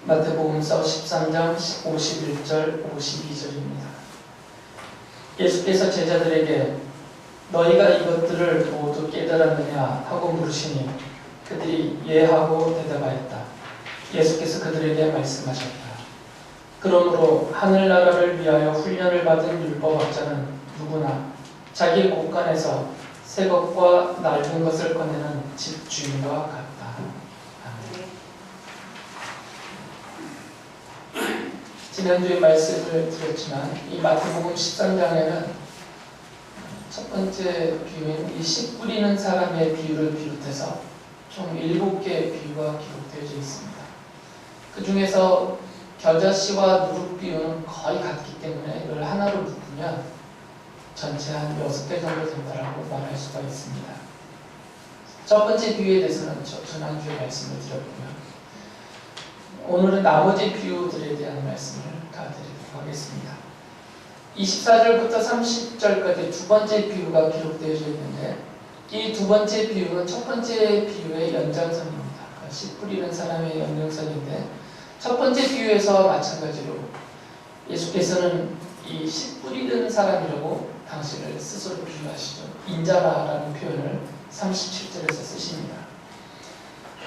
마태복음서 13장 51절 52절입니다. 예수께서 제자들에게 너희가 이것들을 모두 깨달았느냐 하고 물으시니 그들이 예하고 대답하였다. 예수께서 그들에게 말씀하셨다. 그러므로 하늘나라를 위하여 훈련을 받은 율법학자는 누구나 자기 곳간에서 새 것과 낡은 것을 꺼내는 집주인과 같다. 지난주에 말씀을 드렸지만 이 마태복음 13장에는 첫 번째 비유인 이 씨 뿌리는 사람의 비유를 비롯해서 총 7개의 비유가 기록되어져 있습니다. 그 중에서 겨자씨와 누룩 비유는 거의 같기 때문에 이걸 하나로 묶으면 전체 한 6개 정도 된다고 말할 수가 있습니다. 첫 번째 비유에 대해서는 지난주에 말씀을 드렸고요. 오늘은 나머지 비유들에 대한 말씀을 다 드리도록 하겠습니다. 24절부터 30절까지 두 번째 비유가 기록되어져 있는데 이 두 번째 비유는 첫 번째 비유의 연장선입니다. 씨 뿌리는 사람의 연장선인데 첫 번째 비유에서 마찬가지로 예수께서는 이 씨 뿌리는 사람이라고 당신을 스스로 비유하시죠. 인자라라는 표현을 37절에서 쓰십니다.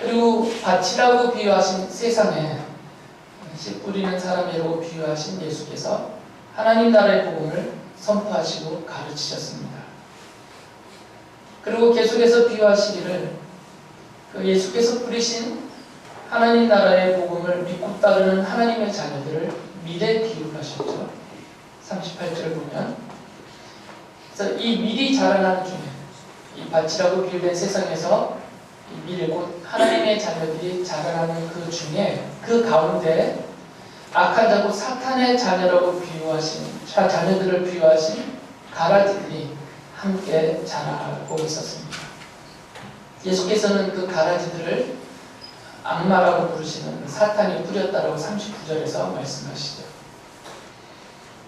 그리고 밭이라고 비유하신 세상에 씨 뿌리는 사람이라고 비유하신 예수께서 하나님 나라의 복음을 선포하시고 가르치셨습니다. 그리고 계속해서 비유하시기를 예수께서 뿌리신 하나님 나라의 복음을 믿고 따르는 하나님의 자녀들을 미래 비유하셨죠. 38절을 보면 그래서 이 미리 자라나는 중에 이 밭이라고 비유된 세상에서 미래 곧 하나님의 자녀들이 자라나는 그 중에 그 가운데 악한 자고 사탄의 자녀라고 비유하신 자녀들을 비유하신 가라지들이 함께 자라고 있었습니다. 예수께서는 그 가라지들을 악마라고 부르시는 사탄이 뿌렸다라고 39절에서 말씀하시죠.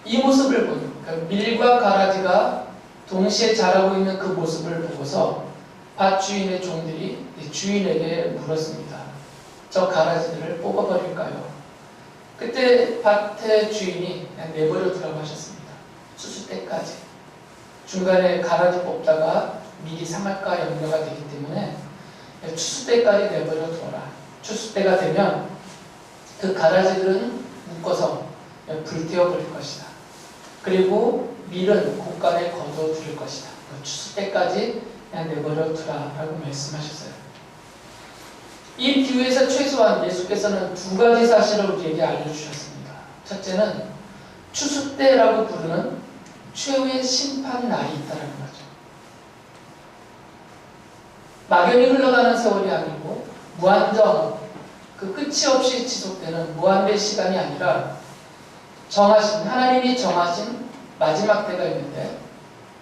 이 모습을 본 그러니까 밀과 가라지가 동시에 자라고 있는 그 모습을 보고서 밭 주인의 종들이 주인에게 물었습니다. 저 가라지들을 뽑아버릴까요? 그때 밭의 주인이 그냥 내버려 두라고 하셨습니다. 추수 때까지. 중간에 가라지 뽑다가 밀이 상할까 염려가 되기 때문에 추수 때까지 내버려 두어라. 추수 때가 되면 그 가라지들은 묶어서 불태워 버릴 것이다. 그리고 밀은 곳간에 거둬들일 것이다. 추수 때까지 그냥 내버려 두라라고 말씀하셨어요. 이 비유에서 최소한 예수께서는 두 가지 사실을 우리에게 알려주셨습니다. 첫째는 추수 때라고 부르는 최후의 심판 날이 있다는 거죠. 막연히 흘러가는 세월이 아니고 무한정 그 끝이 없이 지속되는 무한대 시간이 아니라 하나님이 정하신 마지막 때가 있는데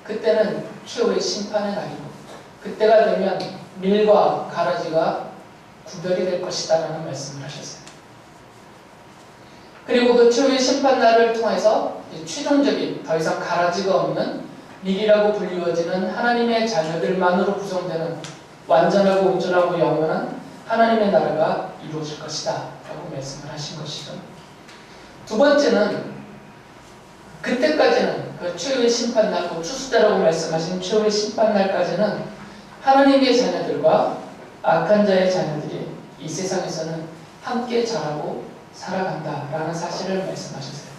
그때는 최후의 심판의 날이고 그때가 되면 밀과 가라지가 구별이 될 것이다 라는 말씀을 하셨어요. 그리고 그 최후의 심판날을 통해서 최종적인 더 이상 가라지가 없는 밀이라고 불리워지는 하나님의 자녀들만으로 구성되는 완전하고 온전하고 영원한 하나님의 나라가 이루어질 것이다 라고 말씀을 하신 것이죠. 두 번째는 그때까지는 그 최후의 심판날, 추수때라고 말씀하신 최후의 심판날까지는 하나님의 자녀들과 악한 자의 자녀들이 이 세상에서는 함께 자라고 살아간다라는 사실을 말씀하셨어요.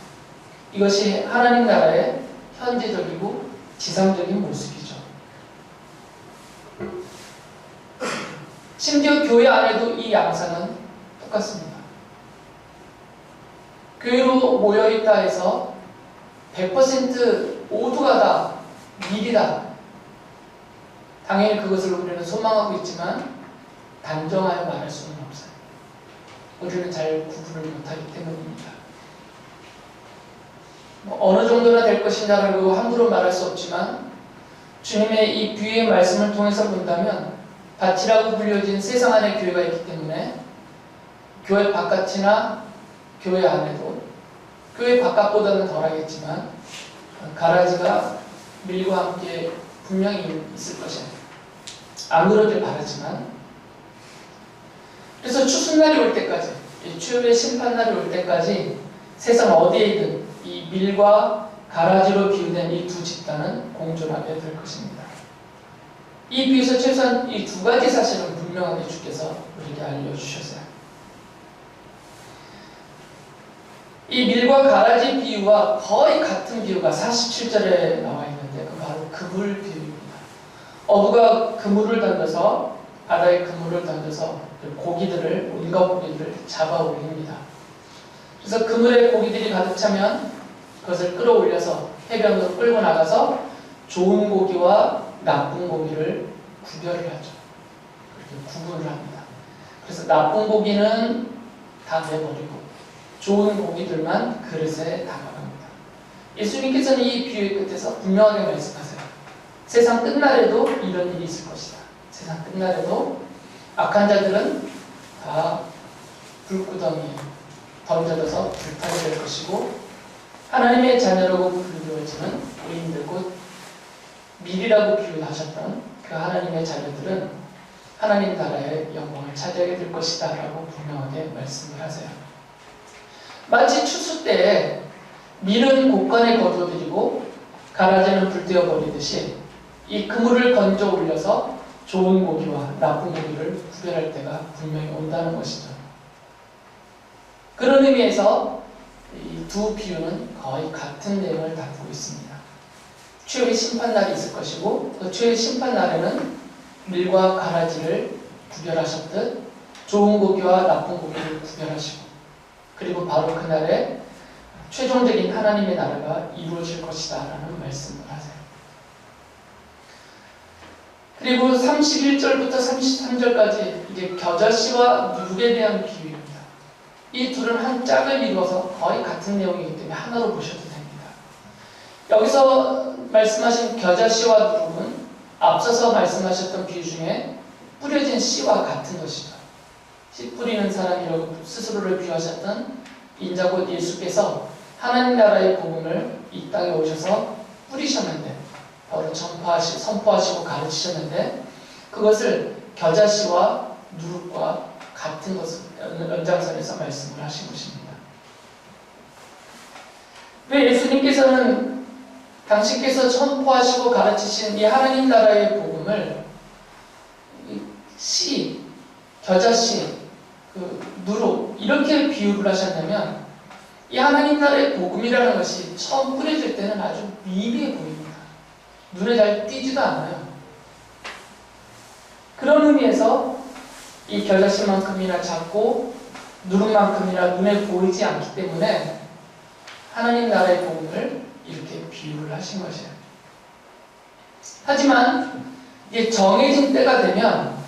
이것이 하나님 나라의 현재적이고 지상적인 모습이죠. 심지어 교회 안에도 이 양상은 똑같습니다. 교회로 모여있다 해서 100% 모두가 다 밀이다. 당연히 그것을 우리는 소망하고 있지만 단정하여 말할 수는 없어요. 우리는 잘 구분을 못하기 때문입니다. 어느 정도나 될 것이냐라고 함부로 말할 수 없지만 주님의 이 비유의 말씀을 통해서 본다면 밭이라고 불려진 세상 안에 교회가 있기 때문에 교회 바깥이나 교회 안에도 교회 바깥보다는 덜하겠지만 가라지가 밀과 함께 분명히 있을 것입니다. 안 그러길 바라지만 그래서 추수날이 올 때까지 이 최후의 심판날이 올 때까지 세상 어디에든 이 밀과 가라지로 비유된 이 두 집단은 공존하게 될 것입니다. 이 비유에서 최소한 이 두 가지 사실은 분명하게 주께서 우리에게 알려주셨어요. 이 밀과 가라지 비유와 거의 같은 비유가 47절에 나와 있는데 그 바로 그물 비유입니다. 어부가 그물을 던져서 바다에 그물을 던져서 고기들을 온갖 고기들을 잡아 올립니다. 그래서 그물에 고기들이 가득 차면 그것을 끌어올려서 해변으로 끌고 나가서 좋은 고기와 나쁜 고기를 구별을 하죠. 그렇게 구분을 합니다. 그래서 나쁜 고기는 다 내버리고 좋은 고기들만 그릇에 담아갑니다. 예수님께서는 이 비유의 끝에서 분명하게 말씀하세요. 세상 끝날에도 이런 일이 있을 것이다. 세상 끝날에도 악한 자들은 다 불구덩이에 던져져서 불타게 될 것이고 하나님의 자녀라고 불리워지는 의인들 곧 밀이라고 비유하셨던 그 하나님의 자녀들은 하나님 나라의 영광을 차지하게 될 것이다 라고 분명하게 말씀을 하세요. 마치 추수 때에 밀은 곳간에 거두어들이고 가라지는 불태워 버리듯이 이 그물을 건져 올려서 좋은 고기와 나쁜 고기를 구별할 때가 분명히 온다는 것이죠. 그런 의미에서 이 두 비유는 거의 같은 내용을 다루고 있습니다. 최후의 심판날이 있을 것이고 그 최후의 심판날에는 밀과 가라지를 구별하셨듯 좋은 고기와 나쁜 고기를 구별하시고 그리고 바로 그날에 최종적인 하나님의 나라가 이루어질 것이다 라는 말씀을 하세요. 그리고 31절부터 33절까지 이제 겨자씨와 누룩에 대한 비유입니다. 이 둘은 한 짝을 이루어서 거의 같은 내용이기 때문에 하나로 보셔도 됩니다. 여기서 말씀하신 겨자씨와 누룩은 앞서서 말씀하셨던 비유 중에 뿌려진 씨와 같은 것이죠. 씨 뿌리는 사람이라고 스스로를 비유하셨던 인자 곧 예수께서 하나님 나라의 복음을 이 땅에 오셔서 뿌리셨는데 바로 선포하시고 가르치셨는데 그것을 겨자씨와 누룩과 같은 것을 연장선에서 말씀을 하신 것입니다. 왜 예수님께서는 당신께서 선포하시고 가르치신 이 하나님 나라의 복음을 씨, 겨자씨, 누룩 이렇게 비유를 하셨냐면 이 하나님 나라의 복음이라는 것이 처음 뿌려질 때는 아주 미비해 보입니다. 눈에 잘 띄지도 않아요. 그런 의미에서 이 겨자씨만큼이나 작고 누룩만큼이나 눈에 보이지 않기 때문에 하나님 나라의 복음을 이렇게 비유를 하신 것이에요. 하지만 이게 정해진 때가 되면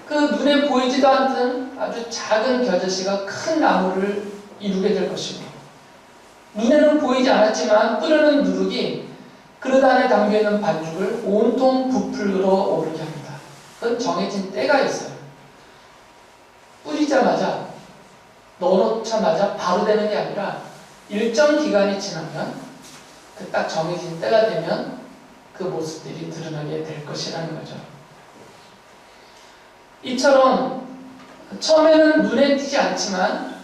그 눈에 보이지도 않던 아주 작은 겨자씨가 큰 나무를 이루게 될 것이고 눈에는 보이지 않았지만 뿌려놓은 누룩이 그릇 안에 담겨있는 반죽을 온통 부풀어 오르게 합니다. 그건 정해진 때가 있어요. 뿌리자마자 넣어놓자마자 바로 되는 게 아니라 일정 기간이 지나면 그 딱 정해진 때가 되면 그 모습들이 드러나게 될 것이라는 거죠. 이처럼 처음에는 눈에 띄지 않지만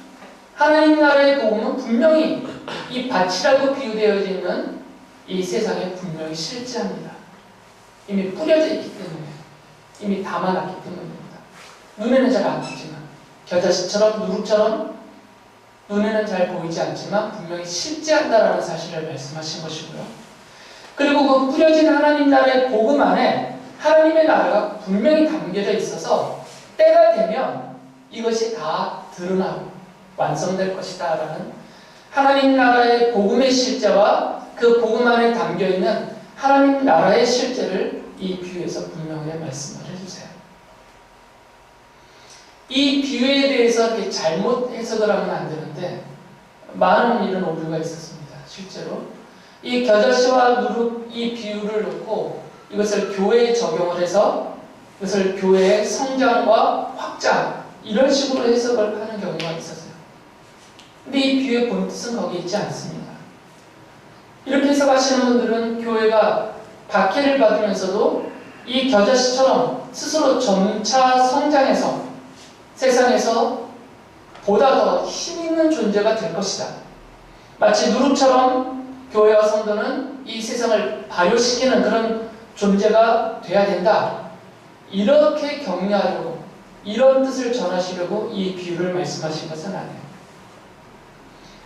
하나님 나라의 복음은 분명히 이 밭이라고 비유되어 있는 이 세상에 분명히 실제합니다. 이미 뿌려져 있기 때문에 이미 담아놨기 때문입니다. 눈에는 잘 안 보이지만 겨자씨처럼 누룩처럼 눈에는 잘 보이지 않지만 분명히 실제한다라는 사실을 말씀하신 것이고요. 그리고 그 뿌려진 하나님 나라의 복음 안에 하나님의 나라가 분명히 담겨져 있어서 때가 되면 이것이 다 드러나고 완성될 것이다 라는 하나님 나라의 복음의 실제와 그 복음 안에 담겨있는 하나님 나라의 실제를 이 비유에서 분명하게 말씀을 해주세요. 이 비유에 대해서 이렇게 잘못 해석을 하면 안 되는데 많은 이런 오류가 있었습니다. 실제로 이 겨자씨와 누룩 이 비유를 놓고 이것을 교회에 적용을 해서 이것을 교회의 성장과 확장 이런 식으로 해석을 하는 경우가 있었어요. 근데 이 비유의 본뜻은 거기 있지 않습니다. 이렇게 해석하시는 분들은 교회가 박해를 받으면서도 이 겨자씨처럼 스스로 점차 성장해서 세상에서 보다 더 힘있는 존재가 될 것이다. 마치 누룩처럼 교회와 성도는 이 세상을 발효시키는 그런 존재가 돼야 된다. 이렇게 격려하려고, 이런 뜻을 전하시려고 이 비유를 말씀하신 것은 아니에요.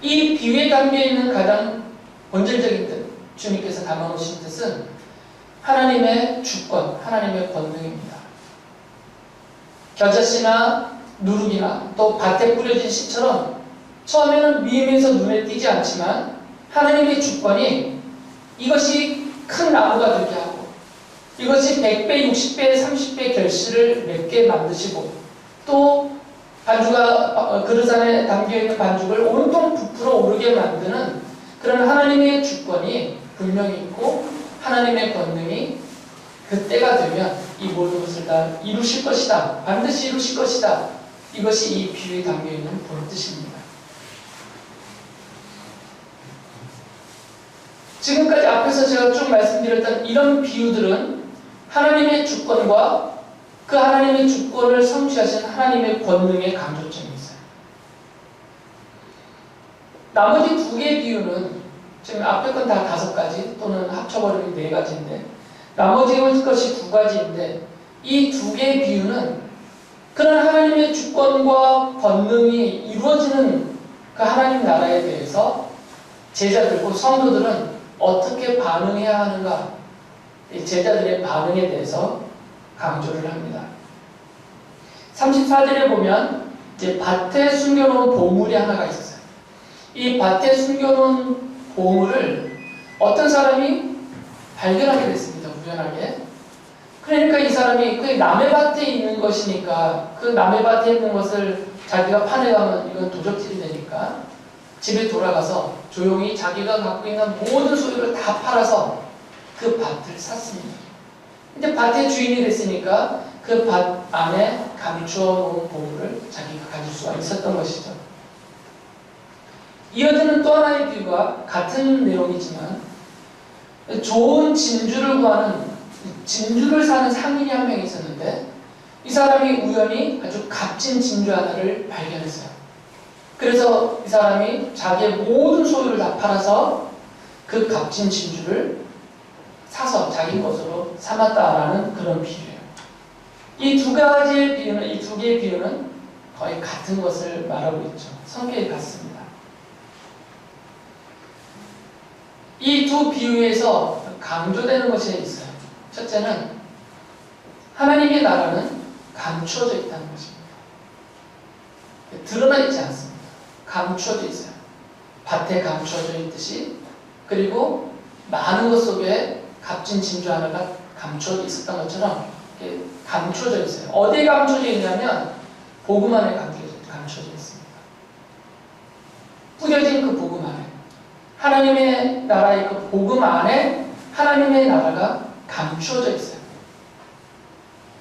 이 비유에 담겨있는 가장 본질적인 뜻, 주님께서 담아놓으신 뜻은 하나님의 주권, 하나님의 권능입니다. 겨자씨나 누룩이나 또 밭에 뿌려진 씨처럼 처음에는 미미해서 눈에 띄지 않지만 하나님의 주권이 이것이 큰 나무가 되게 하고 이것이 100배, 60배, 30배 결실을 맺게 만드시고 또 반주가 그릇 안에 담겨있는 반죽을 온통 부풀어 오르게 만드는 그런 하나님의 주권이 분명히 있고 하나님의 권능이 그때가 되면 이 모든 것을 다 이루실 것이다. 반드시 이루실 것이다. 이것이 이 비유에 담겨있는 본뜻입니다. 지금까지 앞에서 제가 쭉 말씀드렸던 이런 비유들은 하나님의 주권과 그 하나님의 주권을 성취하신 하나님의 권능의 강조점이 있어요. 나머지 두 개의 비유는 지금 앞에 건 다 5가지 또는 합쳐버리면 4가지인데 나머지 것이 2가지인데 이 두 개의 비유는 그런 하나님의 주권과 권능이 이루어지는 그 하나님 나라에 대해서 제자들과 성도들은 어떻게 반응해야 하는가, 제자들의 반응에 대해서 강조를 합니다. 34절에 보면 이제 밭에 숨겨놓은 보물이 하나가 있었어요. 이 밭에 숨겨놓은 보물을 어떤 사람이 발견하게 됐습니다. 우연하게. 그러니까 이 사람이 그 남의 밭에 있는 것이니까 그 남의 밭에 있는 것을 자기가 파내가면 이건 도적질이 되니까 집에 돌아가서 조용히 자기가 갖고 있는 모든 소유를 다 팔아서 그 밭을 샀습니다. 근데 밭의 주인이 됐으니까 그 밭 안에 감추어 놓은 보물을 자기가 가질 수가 있었던 것이죠. 이어지는 또 하나의 비유가 같은 내용이지만 좋은 진주를 구하는 진주를 사는 상인이 한 명 있었는데 이 사람이 우연히 아주 값진 진주 하나를 발견했어요. 그래서 이 사람이 자기의 모든 소유를 다 팔아서 그 값진 진주를 사서 자기 것으로 삼았다라는 그런 비유예요. 이 두 가지의 비유는, 이 두 개의 비유는 거의 같은 것을 말하고 있죠. 성격이 같습니다. 이 두 비유에서 강조되는 것이 있어요. 첫째는 하나님의 나라는 감추어져 있다는 것입니다. 드러나 있지 않습니다. 감추어져 있어요. 밭에 감추어져 있듯이 그리고 많은 것 속에 값진 진주 하나가 감추어져 있었던 것처럼 감추어져 있어요. 어디에 감추어져 있냐면 복음 안에 감추어져 있습니다. 뿌려진 그 복음 안에 하나님의 나라의 그 복음 안에 하나님의 나라가 감추어져 있어요.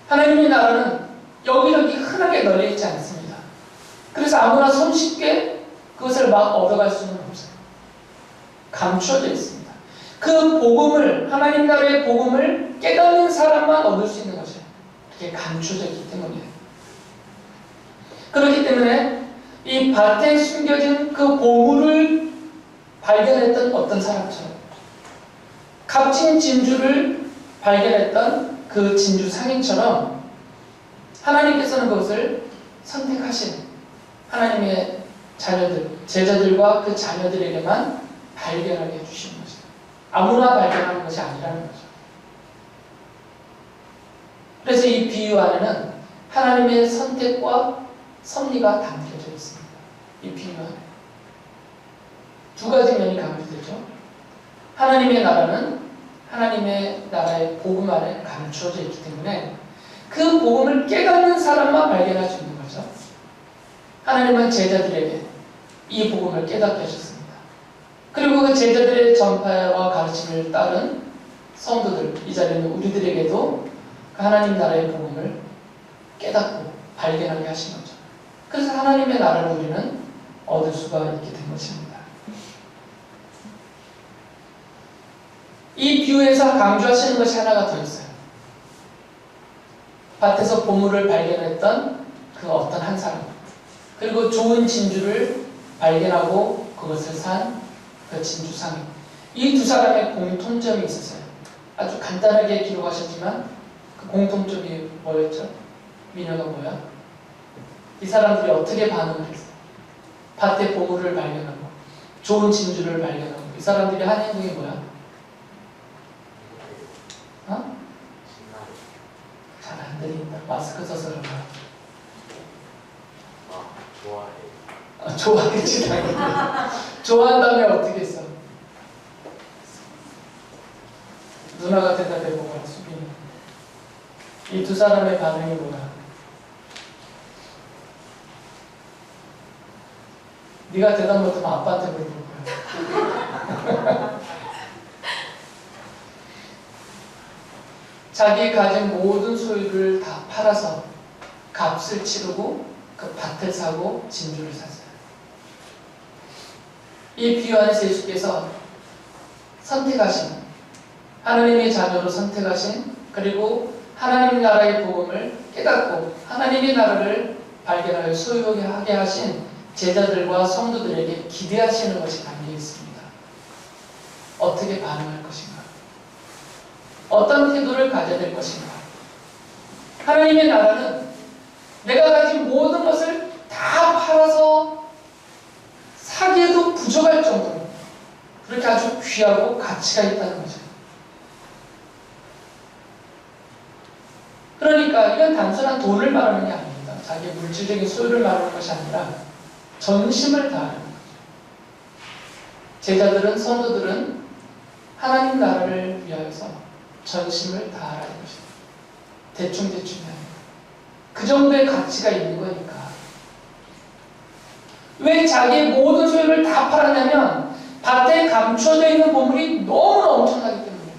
하나님의 나라는 여기저기 흔하게 널려있지 않습니다. 그래서 아무나 손쉽게 그것을 막 얻어갈 수는 없어요. 감추어져 있습니다. 그 복음을, 하나님 나라의 복음을 깨닫는 사람만 얻을 수 있는 것이에요. 그게 감추어져 있기 때문이에요. 그렇기 때문에 이 밭에 숨겨진 그 보물을 발견했던 어떤 사람처럼 값진 진주를 발견했던 그 진주 상인처럼 하나님께서는 그것을 선택하신 하나님의 자녀들, 제자들과 그 자녀들에게만 발견하게 해주시는 것이죠. 아무나 발견하는 것이 아니라는 거죠. 그래서 이 비유 안에는 하나님의 선택과 섭리가 담겨져 있습니다. 이 비유 안에. 두 가지 면이 강조되죠. 하나님의 나라는 하나님의 나라의 복음 안에 감추어져 있기 때문에 그 복음을 깨닫는 사람만 발견할 수 있는 거죠. 하나님은 제자들에게 이 복음을 깨닫게 하셨습니다. 그리고 그 제자들의 전파와 가르침을 따른 성도들, 이 자리에 있는 우리들에게도 그 하나님 나라의 복음을 깨닫고 발견하게 하신 거죠. 그래서 하나님의 나라를 우리는 얻을 수가 있게 된 것입니다. 이 비유에서 강조하시는 것이 하나가 더 있어요. 밭에서 보물을 발견했던 그 어떤 한 사람. 그리고 좋은 진주를 발견하고 그것을 산 그 진주 상인. 이 두 사람의 공통점이 있었어요. 아주 간단하게 기록하셨지만 그 공통점이 뭐였죠? 미녀가 뭐야? 이 사람들이 어떻게 반응을 했어요? 밭에 보물을 발견하고 좋은 진주를 발견하고 이 사람들이 한 행동이 뭐야? 어? 잘 안 들린다. 마스크 써서 그런가? 좋아해. 좋아했지 당연히. 좋아한 다음에 어떻게 했어? 누나가 대답해보고 수빈이. 이 두 사람의 반응이 뭐야? 네가 대답 못하면 아빠한테 물어볼 거야. 자기 가진 모든 소유를 다 팔아서 값을 치르고 그 밭을 사고 진주를 샀어요. 이 비유 안에서 예수께서 선택하신, 하나님의 자녀로 선택하신, 그리고 하나님 나라의 복음을 깨닫고 하나님의 나라를 발견하여 소유하게 하신 제자들과 성도들에게 기대하시는 것이 담겨 있습니다. 어떻게 반응할 것인가? 어떤 태도를 가져야 될 것인가? 하나님의 나라는 내가 가진 모든 것을 다 팔아서 사기에도 부족할 정도로 그렇게 아주 귀하고 가치가 있다는 거죠. 그러니까 이건 단순한 돈을 말하는 게 아닙니다. 자기의 물질적인 소유를 말하는 것이 아니라 전심을 다하는 거죠. 제자들은, 성도들은 하나님 나라를 위하여서 전심을 다하라는 것입니다. 대충대충이 아니라 그 정도의 가치가 있는 거니까. 왜 자기의 모든 소유를 다 팔았냐면 밭에 감춰져 있는 보물이 너무나 엄청나기 때문에,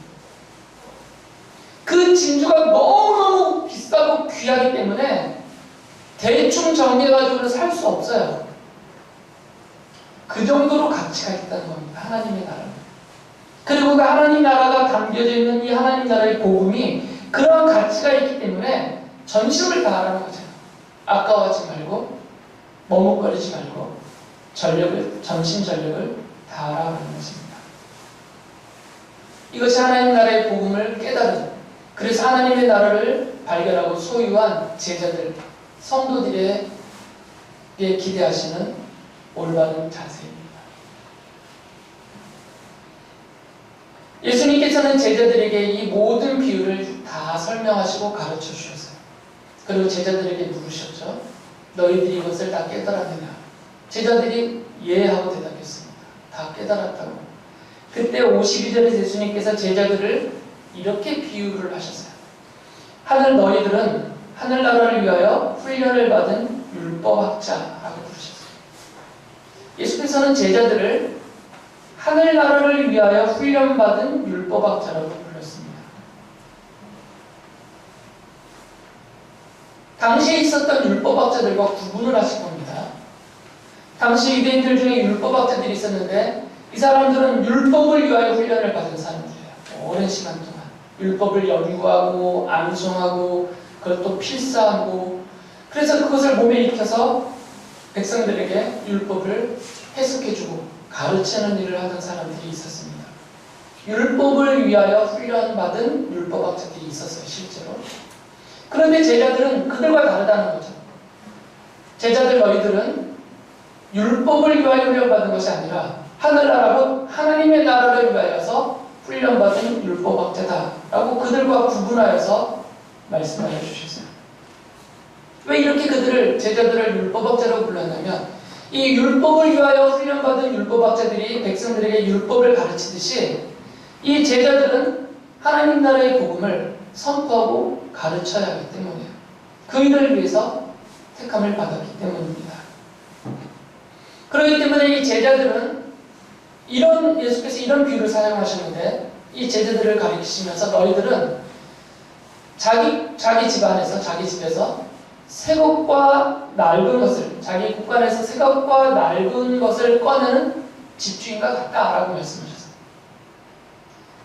그 진주가 너무너무 비싸고 귀하기 때문에 대충 정리해가지고는 살 수 없어요. 그 정도로 가치가 있다는 겁니다. 하나님의 나라는. 그리고 그 하나님 나라가 담겨져 있는 이 하나님 나라의 복음이 그러한 가치가 있기 때문에 전심을 다하라는 거죠. 아까워하지 말고 머뭇거리지 말고 전심 전력을 다하라는 것입니다. 이것이 하나님 나라의 복음을 깨달은, 그래서 하나님의 나라를 발견하고 소유한 제자들, 성도들에게 기대하시는 올바른 자세입니다. 예수님께서는 제자들에게 이 모든 비유를 다 설명하시고 가르쳐 주셨어요. 그리고 제자들에게 물으셨죠. 너희들이 이것을 다 깨달았느냐? 제자들이 예 하고 대답했습니다. 다 깨달았다고. 그때 52절에 예수님께서 제자들을 이렇게 비유를 하셨어요. 너희들은 하늘나라를 위하여 훈련을 받은 율법학자라고 부르셨어요. 예수께서는 제자들을 하늘나라를 위하여 훈련받은 율법학자라고 불렀습니다. 당시에 있었던 율법학자들과 구분을 하신 겁니다. 당시 유대인들 중에 율법학자들이 있었는데 이 사람들은 율법을 위하여 훈련을 받은 사람들이에요. 오랜 시간 동안 율법을 연구하고 암송하고 그걸 또 필사하고, 그래서 그것을 몸에 익혀서 백성들에게 율법을 해석해주고 가르치는 일을 하던 사람들이 있었습니다. 율법을 위하여 훈련받은 율법학자들이 있었어요, 실제로. 그런데 제자들은 그들과 다르다는 거죠. 제자들 너희들은 율법을 위하여 훈련받은 것이 아니라 하늘나라고 하나님의 나라를 위하여서 훈련받은 율법학자다라고 그들과 구분하여서 말씀하여 주셨어요. 왜 이렇게 제자들을 율법학자라고 불렀냐면 이 율법을 위하여 훈련받은 율법학자들이 백성들에게 율법을 가르치듯이 이 제자들은 하나님 나라의 복음을 선포하고 가르쳐야 하기 때문이에요. 그 일을 위해서 택함을 받았기 때문입니다. 그렇기 때문에 이 제자들은 예수께서 이런 비유를 사용하셨는데 이 제자들을 가르치시면서 너희들은 자기 집안에서, 자기 집에서 새 것과 낡은 것을, 자기 국간에서 새 것과 낡은 것을 꺼내는 집주인과 같다라고 말씀하셨어요.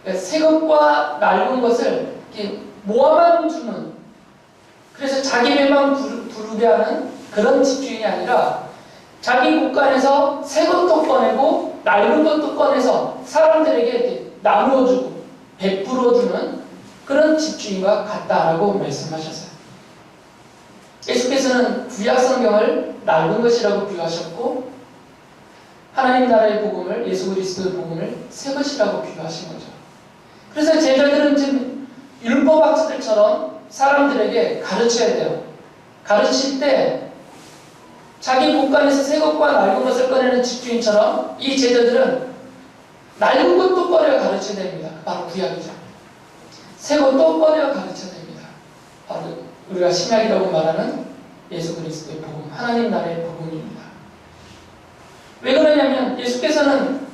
그러니까 새 것과 낡은 것을 이렇게 모아만 두는, 그래서 자기 배만 부르게 하는 그런 집주인이 아니라 자기 곳간에서 새 것도 꺼내고 낡은 것도 꺼내서 사람들에게 이렇게 나누어주고 베풀어주는 그런 집주인과 같다라고 말씀하셨어요. 예수께서는 구약 성경을 낡은 것이라고 비유하셨고 하나님 나라의 복음을, 예수 그리스도의 복음을 새 것이라고 비유하신 거죠. 그래서 제자들은 지금 율법학자들처럼 사람들에게 가르쳐야 돼요. 가르칠 때 자기 곳간에서 새 것과 낡은 것을 꺼내는 집주인처럼 이 제자들은 낡은 것도 꺼내어 가르쳐야 됩니다. 바로 구약이죠. 새 것도 꺼내어 가르쳐야 됩니다. 바로 우리가 신약이라고 말하는 예수 그리스도의 복음, 하나님 나라의 복음입니다. 왜 그러냐면 예수께서는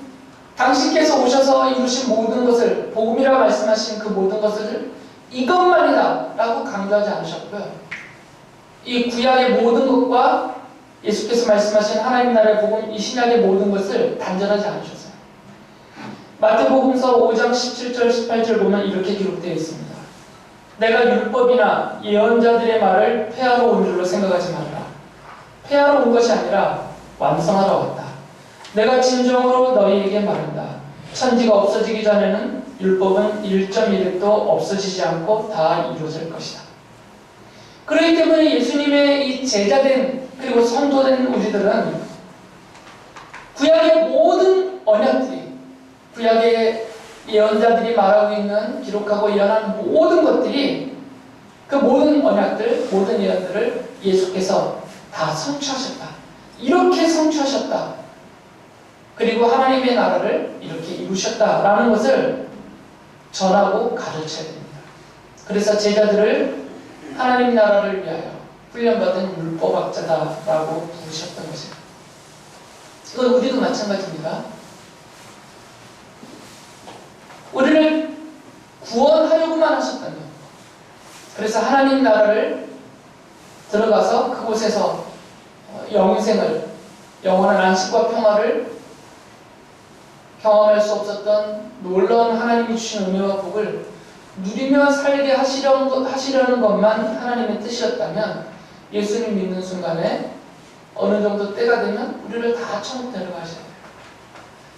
당신께서 오셔서 이루신 모든 것을, 복음이라 말씀하신 그 모든 것을 이것만이다 라고 강조하지 않으셨고요. 이 구약의 모든 것과 예수께서 말씀하신 하나님 나라의 복음, 이 신약의 모든 것을 단절하지 않으셨어요. 마태복음서 5장 17절 18절 보면 이렇게 기록되어 있습니다. 내가 율법이나 예언자들의 말을 폐하러 온 줄로 생각하지 말라. 폐하러 온 것이 아니라 완성하러 왔다. 내가 진정으로 너희에게 말한다. 천지가 없어지기 전에는 율법은 1.1획도 없어지지 않고 다 이루어질 것이다. 그렇기 때문에 예수님의 이 제자된 그리고 성도된 우리들은 구약의 모든 언약들이, 구약의 예언자들이 말하고 있는, 기록하고 예언한 모든 것들이, 그 모든 언약들, 모든 예언들을 예수께서 다 성취하셨다. 이렇게 성취하셨다. 그리고 하나님의 나라를 이렇게 이루셨다라는 것을 전하고 가르쳐야 됩니다. 그래서 제자들을 하나님 나라를 위하여 훈련받은 율법학자다라고 부르셨던 것이에요. 이건 우리도 마찬가지입니다. 우리를 구원하려고만 하셨다면, 그래서 하나님 나라를 들어가서 그곳에서 영생을, 영원한 안식과 평화를 경험할 수 없었던 놀라운 하나님이 주신 은혜와 복을 누리며 살게 하시려는 것만 하나님의 뜻이었다면 예수님 믿는 순간에 어느 정도 때가 되면 우리를 다 천국 데려가셔야 돼요.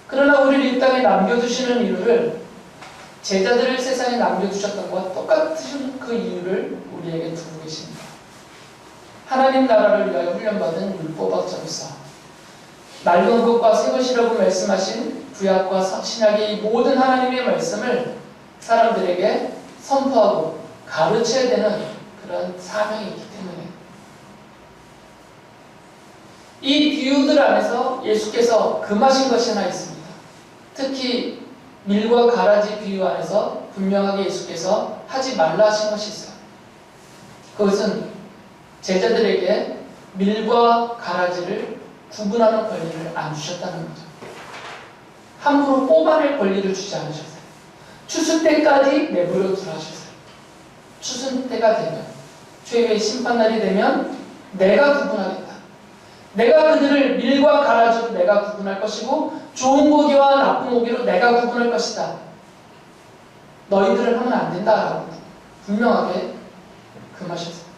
그러나 우리를 이 땅에 남겨두시는 이유를 제자들을 세상에 남겨두셨던 것과 똑같은 그 이유를 우리에게 두고 계십니다. 하나님 나라를 위하여 훈련받은 율법학자로서 낡은 것과 새 것이라고 말씀하신 구약과 신약의 이 모든 하나님의 말씀을 사람들에게 선포하고 가르쳐야 되는 그런 사명이 있기 때문에 이 비유들 안에서 예수께서 금하신 것이 하나 있습니다. 특히 밀과 가라지 비유 안에서 분명하게 예수께서 하지 말라 하신 것이 있어요. 그것은 제자들에게 밀과 가라지를 구분하는 권리를 안 주셨다는 거죠. 함부로 뽑아낼 권리를 주지 않으셨어요. 추수 때까지 내버려 두라 하셨어요. 추수 때가 되면, 최후의 심판날이 되면 내가 구분하겠다. 내가 그들을 밀과 가라지로 내가 구분할 것이고 좋은 고기와 나쁜 고기로 내가 구분할 것이다. 너희들은 하면 안 된다라고 분명하게 금하셨어요.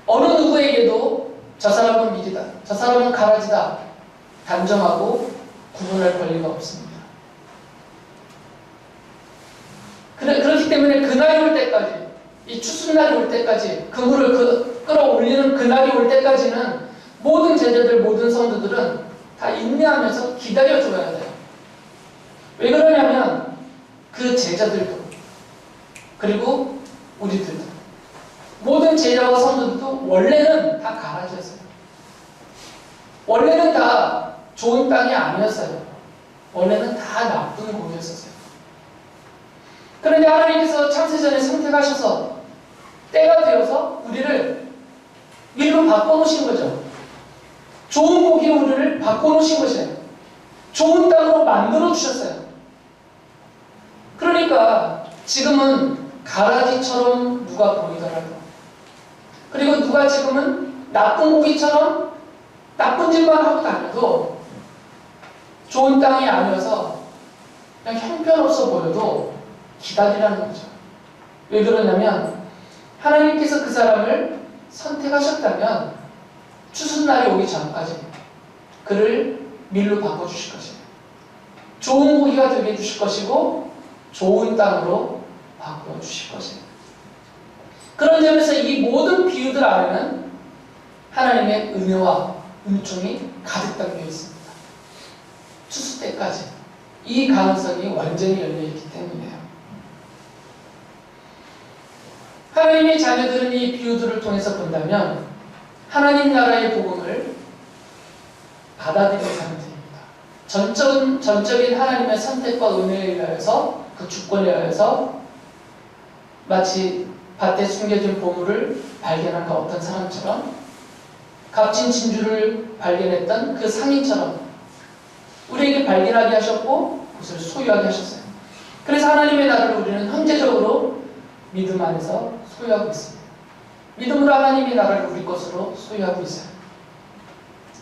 어느 누구에게도 저 사람은 밀이다, 저 사람은 가라지다 단정하고 구분할 권리가 없습니다. 그렇기 때문에 그날이 올 때까지, 이 추수날이 올 때까지, 그물을 끌어올리는 그날이 올 때까지는 모든 제자들, 모든 성도들은 다 인내하면서 기다려줘야 돼요. 왜 그러냐면 그 제자들도 그리고 우리들도 모든 제자와 성도들도 원래는 다 가라지였어요. 원래는 다 좋은 땅이 아니었어요. 원래는 다 나쁜 고기였었어요. 그런데 하나님께서 창세전에 선택하셔서 때가 되어서 우리를 밀로 바꿔놓으신 거죠. 좋은 고기로 우리를 바꿔놓으신 것이에요. 좋은 땅으로 만들어주셨어요. 그러니까 지금은 가라지처럼 누가 보이더라도, 그리고 누가 지금은 나쁜 고기처럼 나쁜 짓만 하고 다녀도 좋은 땅이 아니어서 그냥 형편없어 보여도 기다리라는 거죠. 왜 그러냐면 하나님께서 그 사람을 선택하셨다면 추수날이 오기 전까지 그를 밀로 바꿔주실 것입니다. 좋은 고기가 되게 해주실 것이고 좋은 땅으로 바꿔주실 것입니다. 그런 점에서 이 모든 비유들 안에는 하나님의 은혜와 은총이 가득 담겨 있습니다. 추수 때까지 이 가능성이 완전히 열려있기 때문이에요. 하나님의 자녀들은 이 비유들을 통해서 본다면 하나님 나라의 복음을 받아들이는 사람들입니다. 전적인 하나님의 선택과 은혜에 의하여서 그 주권에 의하여서 마치 밭에 숨겨진 보물을 발견한 그 어떤 사람처럼 값진 진주를 발견했던 그 상인처럼 우리에게 발견하게 하셨고 그것을 소유하게 하셨어요. 그래서 하나님의 나라를 우리는 현재적으로 믿음 안에서 소유하고 있습니다. 믿음으로 하나님의 나라를 우리 것으로 소유하고 있어요.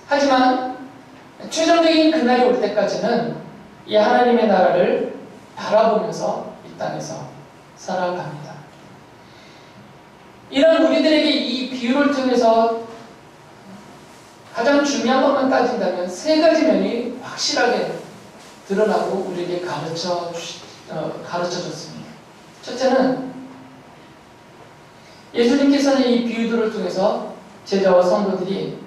하지만 최종적인 그날이 올 때까지는 이 하나님의 나라를 바라보면서 이 땅에서 살아갑니다. 이런 우리들에게 이 비유를 통해서 가장 중요한 것만 따진다면 세 가지 면이 확실하게 드러나고 우리에게 가르쳐줬습니다. 첫째는 예수님께서는 이 비유들을 통해서 제자와 성도들이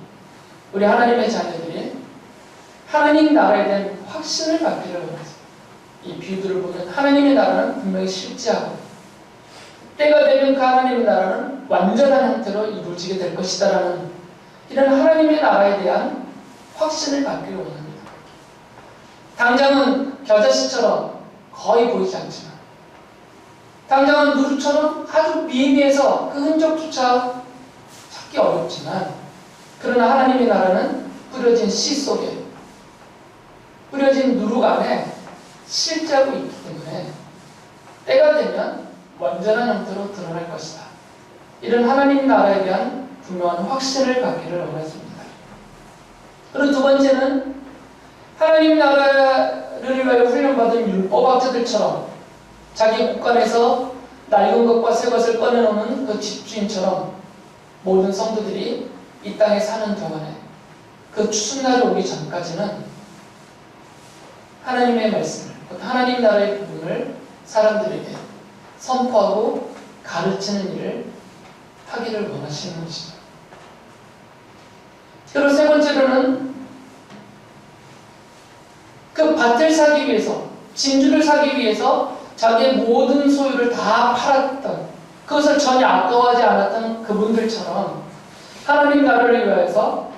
우리 하나님의 자녀들이 하나님 나라에 대한 확신을 갖기를 원하세요. 이 비유들을 보면 하나님의 나라는 분명히 실제하고 때가 되면 그 하나님의 나라는 완전한 형태로 이루어지게 될 것이다라는 이런 하나님의 나라에 대한 확신을 갖기를 원합니다. 당장은 겨자씨처럼 거의 보이지 않지만 당장은 누루처럼 아주 미미해서 그 흔적조차 찾기 어렵지만 그러나 하나님의 나라는 뿌려진 씨 속에 뿌려진 누룩 안에 실제하고 있기 때문에 때가 되면 완전한 형태로 드러날 것이다. 이런 하나님 나라에 대한 분명한 확신을 갖기를 원했습니다. 그리고 두 번째는 하나님 나라를 위하여 훈련받은 율법학자들처럼 자기 곳간에서 낡은 것과 새 것을 꺼내놓는 그 집주인처럼 모든 성도들이 이 땅에 사는 동안에 그 추수날이 오기 전까지는 하나님의 말씀을, 하나님 나라의 복음을 사람들에게 선포하고 가르치는 일을 하기를 원하시는 것이죠. 그리고 세 번째로는 그 밭을 사기 위해서, 진주를 사기 위해서 자기의 모든 소유를 다 팔았던, 그것을 전혀 아까워하지 않았던 그분들처럼 하나님 나라를 위해서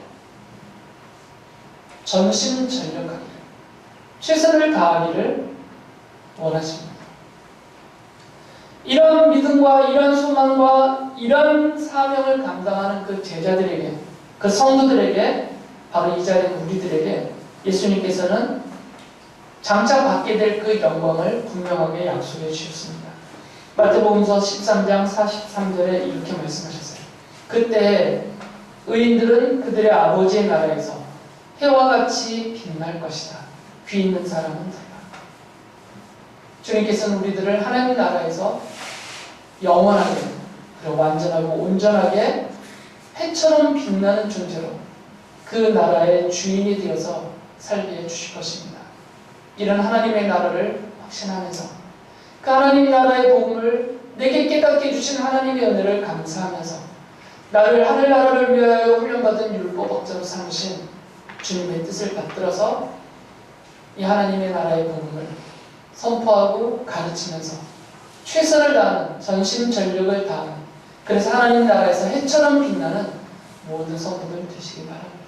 전심전력하기를, 최선을 다하기를 원하십니다. 이런 믿음과 이런 소망과 이런 사명을 감당하는 그 제자들에게, 그 성도들에게, 바로 이 자리에 있는 우리들에게 예수님께서는 장차 받게 될 그 영광을 분명하게 약속해 주셨습니다. 마태복음서 13장 43절에 이렇게 말씀하셨어요. 그때 의인들은 그들의 아버지의 나라에서 해와 같이 빛날 것이다. 귀 있는 사람은 들으라. 주님께서는 우리들을 하나님 나라에서 영원하게 그리고 완전하고 온전하게 해처럼 빛나는 존재로 그 나라의 주인이 되어서 살게 해주실 것입니다. 이런 하나님의 나라를 확신하면서 그 하나님 나라의 복음을 내게 깨닫게 해주신 하나님의 은혜를 감사하면서 나를 하늘나라를 위하여 훈련받은 율법학자로 삼으신 주님의 뜻을 받들어서 이 하나님의 나라의 복음을 선포하고 가르치면서 최선을 다하는, 전심전력을 다하는, 그래서 하나님 나라에서 해처럼 빛나는 모든 성도들 되시기 바랍니다.